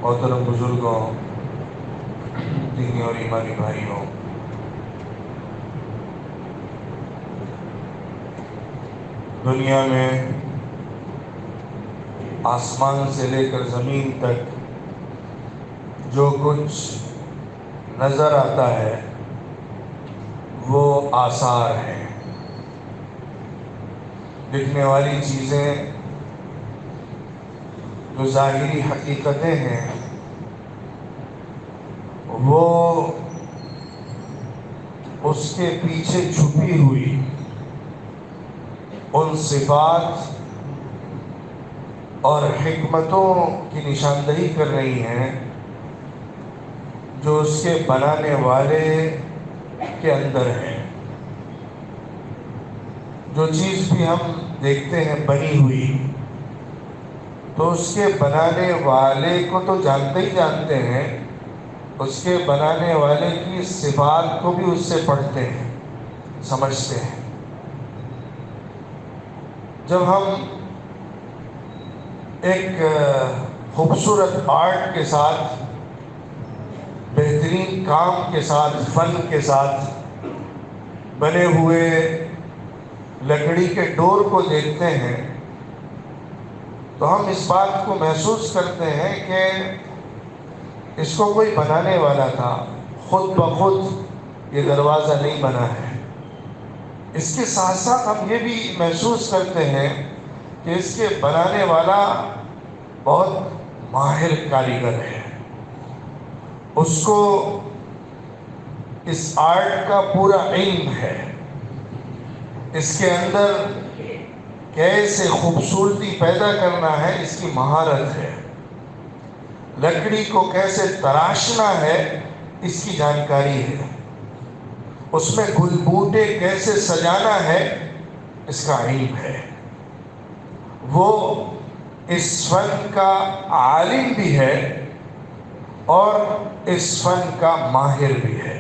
محترم بزرگوں، دینی اور ایمانی بھائیوں، دنیا میں آسمان سے لے کر زمین تک جو کچھ نظر آتا ہے وہ آثار ہیں، دکھنے والی چیزیں جو ظاہری حقیقتیں ہیں وہ اس کے پیچھے چھپی ہوئی ان صفات اور حکمتوں کی نشاندہی کر رہی ہیں جو اس کے بنانے والے کے اندر ہے۔ جو چیز بھی ہم دیکھتے ہیں بنی ہوئی تو اس کے بنانے والے کو تو جانتے ہی جانتے ہیں، اس کے بنانے والے کی صفات کو بھی اس سے پڑھتے ہیں، سمجھتے ہیں۔ جب ہم ایک خوبصورت آرٹ کے ساتھ، بہترین کام کے ساتھ، فن کے ساتھ بنے ہوئے لکڑی کے ڈور کو دیکھتے ہیں تو ہم اس بات کو محسوس کرتے ہیں کہ اس کو کوئی بنانے والا تھا، خود بخود یہ دروازہ نہیں بنا ہے۔ اس کے ساتھ ساتھ ہم یہ بھی محسوس کرتے ہیں کہ اس کے بنانے والا بہت ماہر کاریگر ہے، اس کو اس آرٹ کا پورا علم ہے، اس کے اندر کیسے خوبصورتی پیدا کرنا ہے اس کی مہارت ہے، لکڑی کو کیسے تراشنا ہے اس کی جانکاری ہے، اس میں گل بوٹے کیسے سجانا ہے اس کا علم ہے۔ وہ اس فن کا عالم بھی ہے اور اس فن کا ماہر بھی ہے۔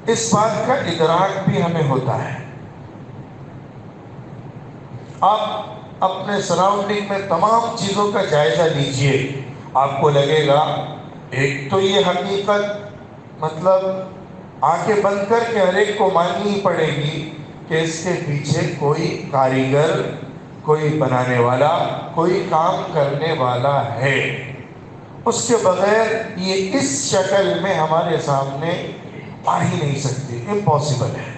اس بات کا ادراک بھی ہمیں ہوتا ہے۔ آپ اپنے سراؤنڈنگ میں تمام چیزوں کا جائزہ لیجئے، آپ کو لگے گا ایک تو یہ حقیقت مطلب آنکھیں بند کر کے ہر ایک کو ماننی ہی پڑے گی کہ اس کے پیچھے کوئی کاریگر، کوئی بنانے والا، کوئی کام کرنے والا ہے۔ اس کے بغیر یہ اس شکل میں ہمارے سامنے آ ہی نہیں سکتی، امپاسبل ہے۔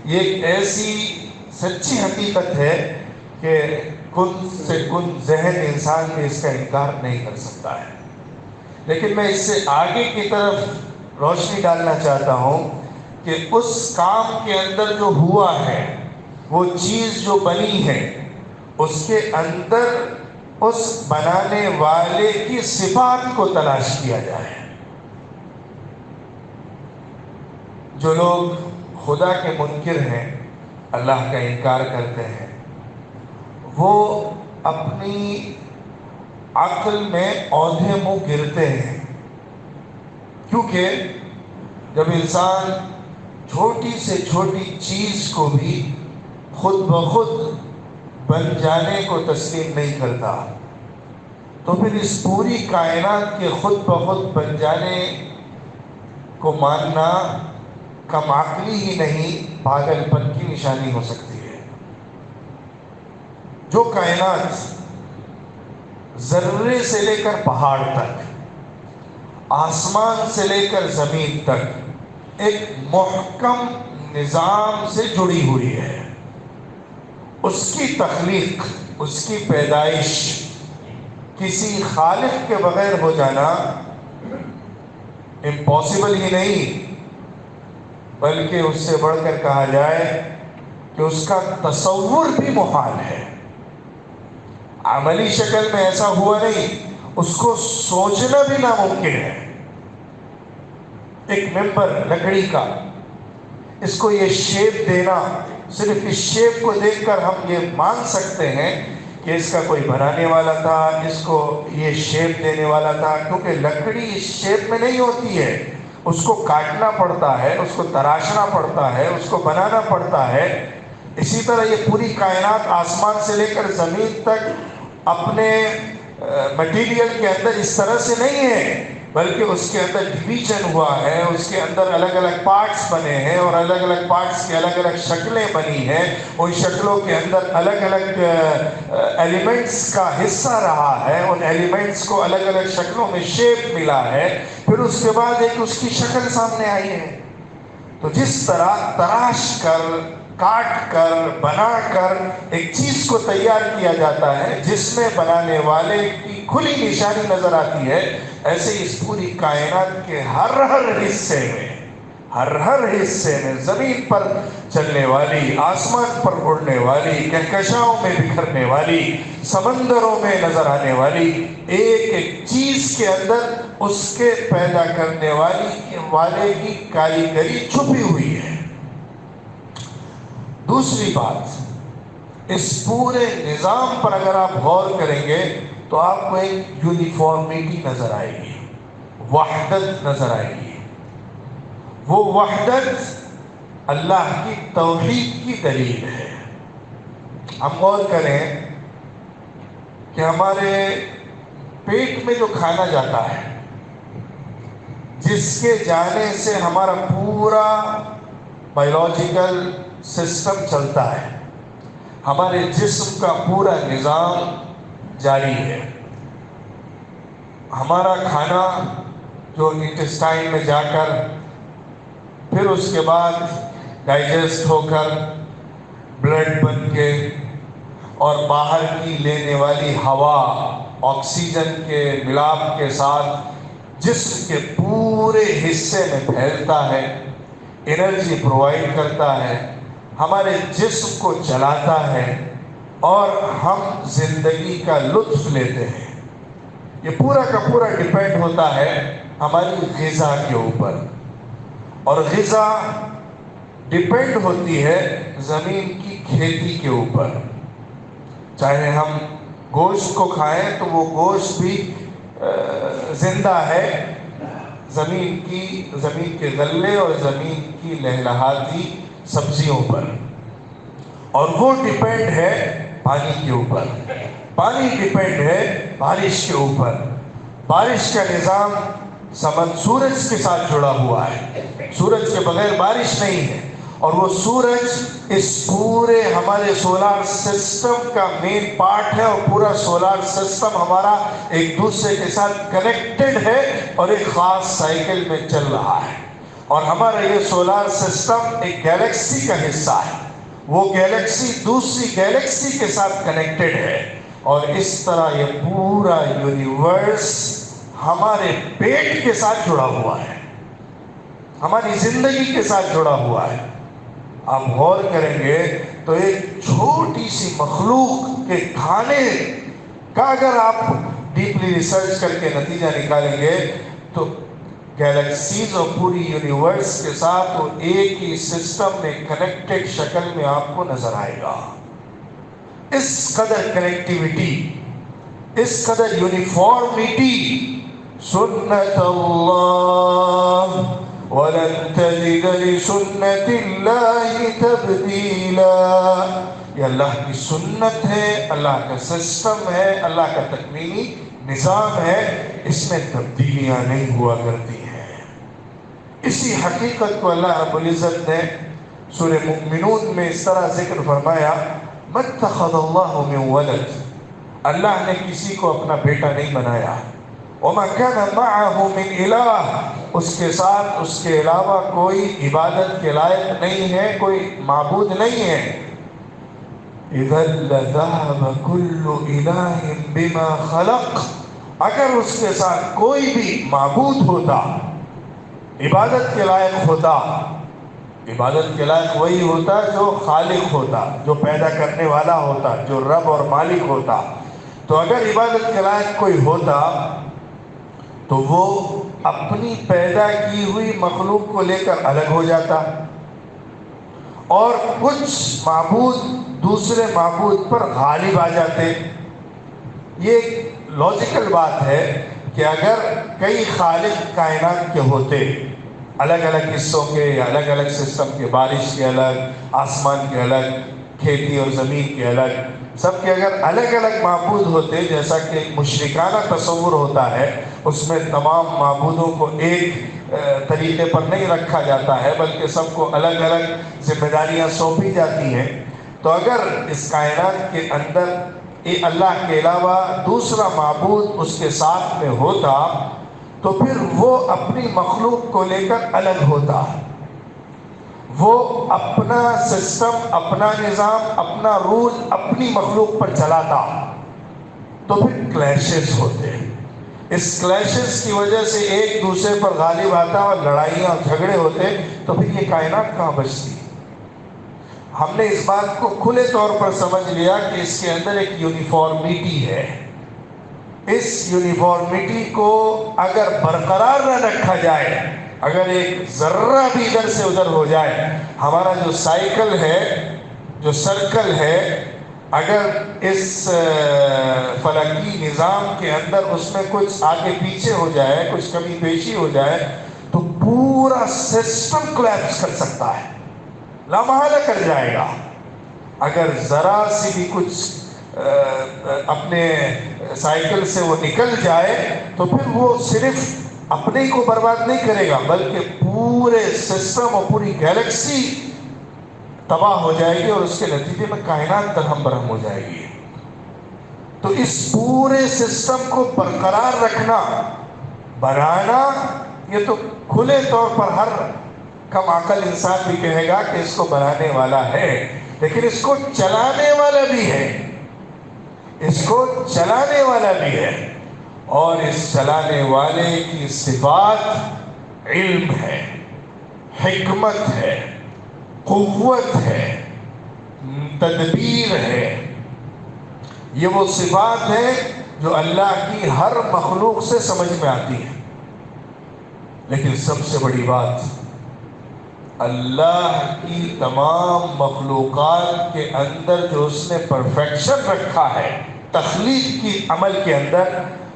یہ ایک ایسی سچی حقیقت ہے کہ کن سے کن ذہن انسان بھی اس کا انکار نہیں کر سکتا ہے۔ لیکن میں اس سے آگے کی طرف روشنی ڈالنا چاہتا ہوں کہ اس کام کے اندر جو ہوا ہے، وہ چیز جو بنی ہے، اس کے اندر اس بنانے والے کی صفات کو تلاش کیا جائے۔ جو لوگ خدا کے منکر ہیں، اللہ کا انکار کرتے ہیں، وہ اپنی عقل میں اوندھے منہ گرتے ہیں، کیونکہ جب انسان چھوٹی سے چھوٹی چیز کو بھی خود بخود بن جانے کو تسلیم نہیں کرتا تو پھر اس پوری کائنات کے خود بخود بن جانے کو ماننا کم عقلی ہی نہیں، پاگل پن کی نشانی ہو سکتی ہے۔ جو کائنات ذرے سے لے کر پہاڑ تک، آسمان سے لے کر زمین تک ایک محکم نظام سے جڑی ہوئی ہے، اس کی تخلیق، اس کی پیدائش کسی خالق کے بغیر ہو جانا امپاسبل ہی نہیں، بلکہ اس سے بڑھ کر کہا جائے کہ اس کا تصور بھی محال ہے۔ عملی شکل میں ایسا ہوا نہیں، اس کو سوچنا بھی ناممکن ہے۔ ایک ممبر لکڑی کا، اس کو یہ شیپ دینا، صرف اس شیپ کو دیکھ کر ہم یہ مان سکتے ہیں کہ اس کا کوئی بنانے والا تھا، اس کو یہ شیپ دینے والا تھا، کیونکہ لکڑی اس شیپ میں نہیں ہوتی ہے، اس کو کاٹنا پڑتا ہے، اس کو تراشنا پڑتا ہے، اس کو بنانا پڑتا ہے۔ اسی طرح یہ پوری کائنات آسمان سے لے کر زمین تک اپنے مٹیریل کے اندر اس طرح سے نہیں ہے، بلکہ اس کے اندر ڈویژن ہوا ہے، اس کے اندر الگ الگ پارٹس بنے ہیں، اور الگ الگ پارٹس کی الگ الگ شکلیں بنی ہیں، ان شکلوں کے اندر الگ الگ ایلیمنٹس کا حصہ رہا ہے، ان ایلیمنٹس کو الگ الگ شکلوں میں شیپ ملا ہے، پھر اس کے بعد ایک اس کی شکل سامنے آئی ہے۔ تو جس طرح تراش کر، کاٹ کر، بنا کر ایک چیز کو تیار کیا جاتا ہے جس میں بنانے والے کی کھلی نشانی نظر آتی ہے، ایسے اس پوری کائنات کے ہر حصے میں زمین پر چلنے والی، آسمان پر اڑنے والی، کہکشاؤں میں بکھرنے والی، سمندروں میں نظر آنے والی ایک ایک چیز کے اندر اس کے پیدا کرنے والے کی کاریگری چھپی ہوئی ہے۔ دوسری بات، اس پورے نظام پر اگر آپ غور کریں گے تو آپ کو ایک یونیفارمٹی نظر آئے گی، وحدت نظر آئے گی۔ وہ وحدت اللہ کی توحید کی دلیل ہے۔ ہم غور کریں کہ ہمارے پیٹ میں جو کھانا جاتا ہے، جس کے جانے سے ہمارا پورا بایولوجیکل سسٹم چلتا ہے، ہمارے جسم کا پورا نظام جاری ہے۔ ہمارا کھانا جو انٹسٹائن میں جا کر پھر اس کے بعد ڈائجسٹ ہو کر بلڈ بن کے اور باہر کی لینے والی ہوا آکسیجن کے ملاپ کے ساتھ جسم کے پورے حصے میں پھیلتا ہے، انرجی پرووائڈ کرتا ہے، ہمارے جسم کو چلاتا ہے، اور ہم زندگی کا لطف لیتے ہیں۔ یہ پورا کا پورا ڈیپینڈ ہوتا ہے ہماری غذا کے اوپر، اور غذا ڈیپینڈ ہوتی ہے زمین کی کھیتی کے اوپر۔ چاہے ہم گوشت کو کھائیں تو وہ گوشت بھی زندہ ہے زمین کے غلے اور زمین کی لہلہاتی سبزیوں پر، اور وہ ڈیپینڈ ہے پانی کے اوپر، پانی ڈیپینڈ ہے بارش کے اوپر۔ بارش کا نظام سورج کے ساتھ جڑا ہوا ہے، سورج کے بغیر بارش نہیں ہے، اور وہ سورج اس پورے ہمارے سولار سسٹم کا مین پارٹ ہے، اور پورا سولار سسٹم ہمارا ایک دوسرے کے ساتھ کنیکٹڈ ہے اور ایک خاص سائیکل میں چل رہا ہے، اور ہمارا یہ سولار سسٹم ایک گیلیکسی کا حصہ ہے، وہ گیلیکسی دوسری گیلیکسی کے ساتھ کنیکٹڈ ہے، اور اس طرح یہ پورا یونیورس ہمارے پیٹ کے ساتھ جڑا ہوا ہے، ہماری زندگی کے ساتھ جڑا ہوا ہے۔ آپ غور کریں گے تو ایک چھوٹی سی مخلوق کے کھانے کا اگر آپ ڈیپلی ریسرچ کر کے نتیجہ نکالیں گے تو گیلیکسیز اور پوری یونیورس کے ساتھ وہ ایک ہی سسٹم میں کنیکٹڈ شکل میں آپ کو نظر آئے گا۔ اس قدر کنیکٹیوٹی، اس قدر یونیفارمٹی، سنت اللہ وَلَن تَجِدَ لِسُنَّتِ اللَّهِ تَبْدِيلًا، یہ اللہ کی سنت ہے، اللہ کا سسٹم ہے، اللہ کا تکوینی نظام ہے، اس میں تبدیلیاں نہیں ہوا کرتی ہیں۔ اسی حقیقت کو اللہ رب العزت نے سورہ مؤمنون میں اس طرح ذکر فرمایا، مَا اتَّخَذَ اللَّهُ مِن وَلَدٍ، اللہ نے کسی کو اپنا بیٹا نہیں بنایا، وَمَا كَانَ مَعَهُ مِنْ إِلَٰهٍ، اس کے ساتھ اس کے علاوہ کوئی عبادت کے لائق نہیں ہے، کوئی معبود نہیں ہے۔ إِذًا لَذَهَبَ كُلُّ إِلَٰهٍ بِمَا خَلَقَ، اگر اس کے ساتھ کوئی بھی معبود ہوتا، عبادت کے لائق ہوتا، عبادت کے لائق وہی ہوتا جو خالق ہوتا، جو پیدا کرنے والا ہوتا، جو رب اور مالک ہوتا، تو اگر عبادت کے لائق کوئی ہوتا تو وہ اپنی پیدا کی ہوئی مخلوق کو لے کر الگ ہو جاتا، اور کچھ معبود دوسرے معبود پر غالب آ جاتے۔ یہ ایک لاجیکل بات ہے کہ اگر کئی خالق کائنات کے ہوتے، الگ الگ حصوں کے یا الگ الگ سسٹم کے، بارش کے الگ، آسمان کے الگ، کھیتی اور زمین کے الگ، سب کے اگر الگ الگ معبود ہوتے، جیسا کہ مشرکانہ تصور ہوتا ہے، اس میں تمام معبودوں کو ایک طریقے پر نہیں رکھا جاتا ہے بلکہ سب کو الگ الگ ذمہ داریاں سونپی جاتی ہیں، تو اگر اس کائنات کے اندر اللہ کے علاوہ دوسرا معبود اس کے ساتھ میں ہوتا تو پھر وہ اپنی مخلوق کو لے کر الگ ہوتا، وہ اپنا سسٹم، اپنا نظام، اپنا رول اپنی مخلوق پر چلاتا، تو پھر کلیشز ہوتے، اس کلیشز کی وجہ سے ایک دوسرے پر غالب آتا اور لڑائیاں اور جھگڑے ہوتے، تو پھر یہ کائنات کہاں بچتی۔ ہم نے اس بات کو کھلے طور پر سمجھ لیا کہ اس کے اندر ایک یونیفارمٹی ہے، اس یونیفارمٹی کو اگر برقرار نہ رکھا جائے، اگر ایک ذرہ بھی ادھر سے ادھر ہو جائے، ہمارا جو سائیکل ہے، جو سرکل ہے، اگر اس فلکی نظام کے اندر اس میں کچھ آگے پیچھے ہو جائے، کچھ کمی بیشی ہو جائے، تو پورا سسٹم کولیپس کر سکتا ہے، لامحالہ کر جائے گا۔ اگر ذرا سی بھی کچھ اپنے سائیکل سے وہ نکل جائے تو پھر وہ صرف اپنے کو برباد نہیں کرے گا بلکہ پورے سسٹم اور پوری گیلیکسی تباہ ہو جائے گی، اور اس کے نتیجے میں کائنات درہم برہم ہو جائے گی۔ تو اس پورے سسٹم کو برقرار رکھنا، بنانا، یہ تو کھلے طور پر ہر کم عقل انسان بھی کہے گا کہ اس کو بنانے والا ہے، لیکن اس کو چلانے والا بھی ہے، اس کو چلانے والا بھی ہے، اور اس چلانے والے کی صفات علم ہے، حکمت ہے، قوت ہے، تدبیر ہے۔ یہ وہ صفات ہیں جو اللہ کی ہر مخلوق سے سمجھ میں آتی ہے، لیکن سب سے بڑی بات، اللہ کی تمام مخلوقات کے اندر جو اس نے پرفیکشن رکھا ہے تخلیق کی عمل کے اندر،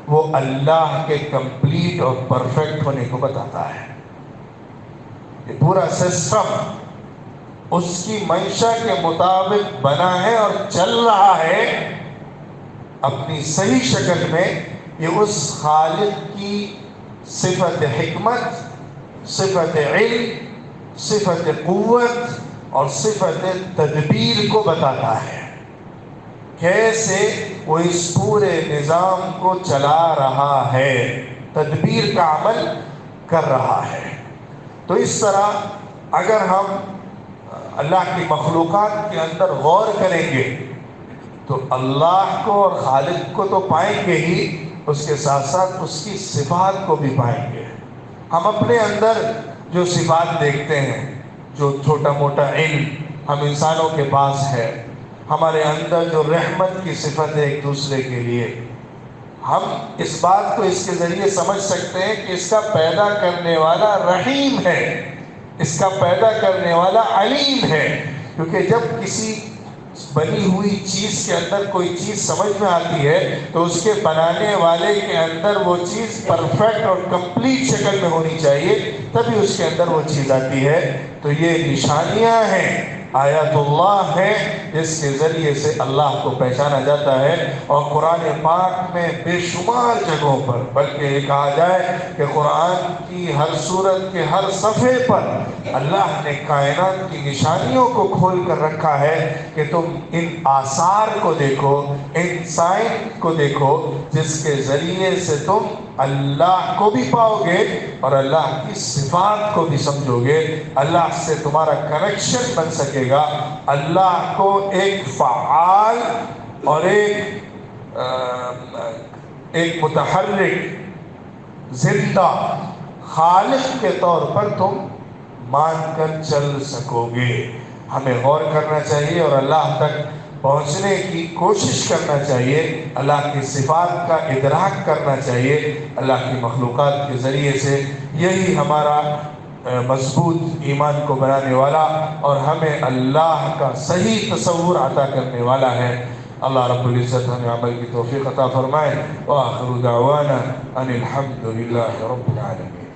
وہ اللہ کے کمپلیٹ اور پرفیکٹ ہونے کو بتاتا ہے۔ یہ پورا سسٹم اس کی منشا کے مطابق بنا ہے اور چل رہا ہے اپنی صحیح شکل میں۔ یہ اس خالق کی صفت حکمت، صفت علم، صفت قوت اور صفت تدبیر کو بتاتا ہے، کیسے وہ اس پورے نظام کو چلا رہا ہے، تدبیر کا عمل کر رہا ہے۔ تو اس طرح اگر ہم اللہ کی مخلوقات کے اندر غور کریں گے تو اللہ کو اور خالق کو تو پائیں گے ہی، اس کے ساتھ ساتھ اس کی صفات کو بھی پائیں گے۔ ہم اپنے اندر جو صفات دیکھتے ہیں، جو چھوٹا موٹا علم ہم انسانوں کے پاس ہے، ہمارے اندر جو رحمت کی صفت ہے ایک دوسرے کے لیے، ہم اس بات کو اس کے ذریعے سمجھ سکتے ہیں کہ اس کا پیدا کرنے والا رحیم ہے، اس کا پیدا کرنے والا علیم ہے، کیونکہ جب کسی بنی ہوئی چیز کے اندر کوئی چیز سمجھ میں آتی ہے تو اس کے بنانے والے کے اندر وہ چیز پرفیکٹ اور کمپلیٹ شکل میں ہونی چاہیے، تبھی اس کے اندر وہ چیز آتی ہے۔ تو یہ نشانیاں ہیں، آیات اللہ ہیں، جس کے ذریعے سے اللہ کو پہچانا جاتا ہے۔ اور قرآن پاک میں بے شمار جگہوں پر، بلکہ یہ کہا جائے کہ قرآن کی ہر سورت کے ہر صفحے پر اللہ نے کائنات کی نشانیوں کو کھول کر رکھا ہے کہ تم ان آثار کو دیکھو، ان سائن کو دیکھو، جس کے ذریعے سے تم اللہ کو بھی پاؤ گے اور اللہ کی صفات کو بھی سمجھو گے، اللہ سے تمہارا کنیکشن بن سکے گا، اللہ کو ایک فعال اور ایک متحرک زندہ خالق کے طور پر تم مان کر چل سکو گے۔ ہمیں غور کرنا چاہیے اور اللہ تک پہنچنے کی کوشش کرنا چاہیے، اللہ کی صفات کا ادراک کرنا چاہیے اللہ کی مخلوقات کے ذریعے سے۔ یہی ہمارا مضبوط ایمان کو بنانے والا اور ہمیں اللہ کا صحیح تصور عطا کرنے والا ہے۔ اللہ رب العزت ہمیں عمل کی توفیق عطا فرمائے۔ وآخر دعوانا ان الحمد للہ رب العالمین۔